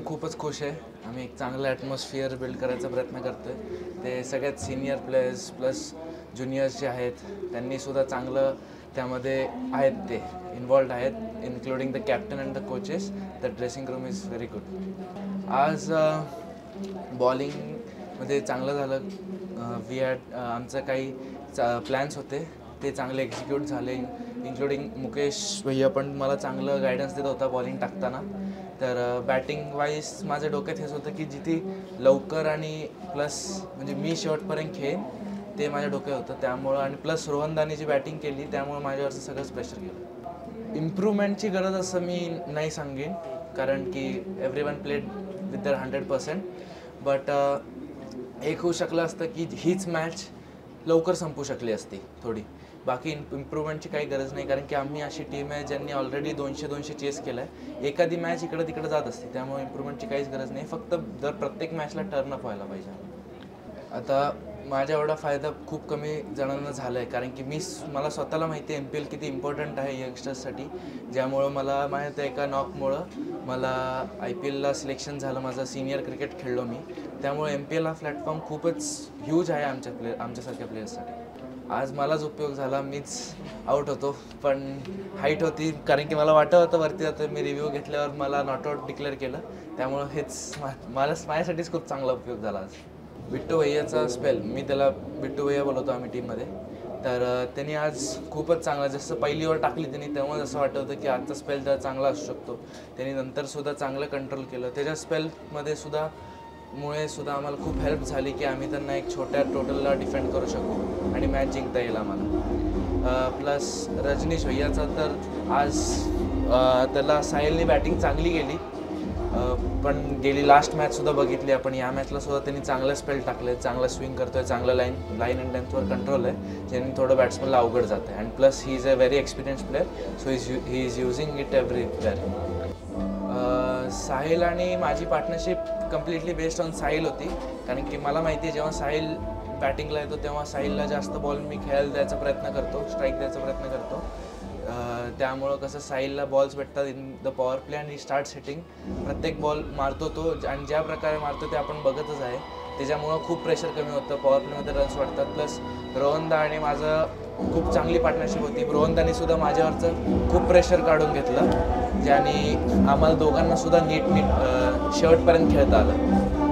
खूपच खुश आहे. आम्ही एक चांगलं ॲटमॉस्फिअर बिल्ड करायचा प्रयत्न करतो आहे. ते सगळ्यात सीनियर प्लेयर्स प्लस ज्युनियर्स जे आहेत त्यांनीसुद्धा चांगलं त्यामध्ये आहेत, ते इन्वॉल्ड आहेत, including the captain and the coaches. The dressing room is very good. आज बॉलिंगमध्ये चांगलं झालं. वी हॅड आमचं काही प्लॅन्स होते ते चांगले एक्झिक्यूट झाले. इन्क्लुडिंग मुकेश भैया पण मला चांगलं गायडन्स देत होता बॉलिंग टाकताना. तर बॅटिंग वाईज माझ्या डोक्यात हेच होतं की जिथे लवकर आणि प्लस म्हणजे मी शेवटपर्यंत खेळेन ते माझ्या डोक्यात होतं. त्यामुळं आणि प्लस रोहनदानी जी बॅटिंग केली त्यामुळं माझ्यावरचं सगळंच प्रेशर गेलं. इम्प्रूव्हमेंटची गरज असं मी नाही सांगेन, कारण की एव्हरीवन प्लेड विथ दर 100%. बट एक होऊ शकलं असतं की हीच मॅच लवकर संपू शकली असती थोडी. बाकी इम्प्रूव्हमेंटची काही गरज नाही, कारण की आम्ही अशी टीम आहे ज्यांनी ऑलरेडी 200 चेस केलं आहे. एखादी मॅच इकडं तिकडं जात असते, त्यामुळे इम्प्रूव्हमेंटची काहीच गरज नाही. फक्त दर प्रत्येक मॅचला टर्नअप व्हायला पाहिजे. आता माझ्या एवढा फायदा खूप कमी जणांना झाला आहे, कारण की मला स्वतःला माहिती आहे MPL किती इम्पॉर्टंट आहे यंगस्टर्ससाठी. ज्यामुळं मला माहीत आहे एका नॉकमुळं मला IPLला सिलेक्शन झालं. माझं सीनियर क्रिकेट खेळलो मी. त्यामुळे MPL हा प्लॅटफॉर्म खूपच ह्यूज आहे आमच्यासारख्या प्लेयर्ससाठी. आज मलाच उपयोग झाला. मीच आऊट होतो, पण हाईट होती, कारण की मला वाटत होतं वरती जातं. मी रिव्ह्यू घेतल्यावर मला नॉट आऊट डिक्लेअर केलं. त्यामुळं हेच माझ्यासाठीच खूप चांगला उपयोग झाला आज. बिट्टू भैयाचा स्पेल, मी त्याला बिट्टू भैया बोलवतो आम्ही टीममध्ये. तर त्यांनी आज खूपच चांगला, जसं पहिली ओव्हर टाकली त्यांनी तेव्हा जसं वाटत होतं की आजचा स्पेल त्याला चांगला असू शकतो. त्यांनी नंतरसुद्धा चांगलं कंट्रोल केलं. त्याच्या स्पेलमध्ये सुद्धा आम्हाला खूप हेल्प झाली की आम्ही त्यांना एक छोट्या टोटलला डिफेंड करू शकू आणि मॅच जिंकता येईल आम्हाला. प्लस रजनीश भैयाचा तर आज त्याला साहिलने बॅटिंग चांगली केली, पण गेली लास्ट मॅचसुद्धा बघितली आपण. या मॅचलासुद्धा त्यांनी चांगलं स्पेल टाकले, चांगलं स्विंग करतो आहे, चांगलं लाईन अँड लेंथवर कंट्रोल आहे, ज्यांनी थोडं बॅट्समनला अवघड जातं आहे. And plus he is a very experience player, so he is using it everywhere. Sahil आणि माझी partnership completely based on Sahil होती, कारण की मला माहिती आहे जेव्हा साहिल बॅटिंगला येतो तेव्हा साहिलला जास्त बॉल मी खेळायला द्यायचा प्रयत्न करतो, स्ट्राईक द्यायचा प्रयत्न करतो. त्यामुळं कसं साहिलला बॉल्स भेटतात इन द पॉवर प्ले आणि स्टार्ट हिटिंग. प्रत्येक बॉल मारतो तो, आणि ज्या प्रकारे मारतो ते आपण बघतच आहे. त्याच्यामुळं खूप प्रेशर कमी होतं, पॉवर प्लेमध्ये रन्स वाढतात. प्लस रोहनदा आणि माझं खूप चांगली पार्टनरशिप होती. रोहनदानी सुद्धा माझ्यावरचं खूप प्रेशर काढून घेतलं, ज्याने आम्हाला दोघांनासुद्धा नीट शेवटपर्यंत खेळता आलं.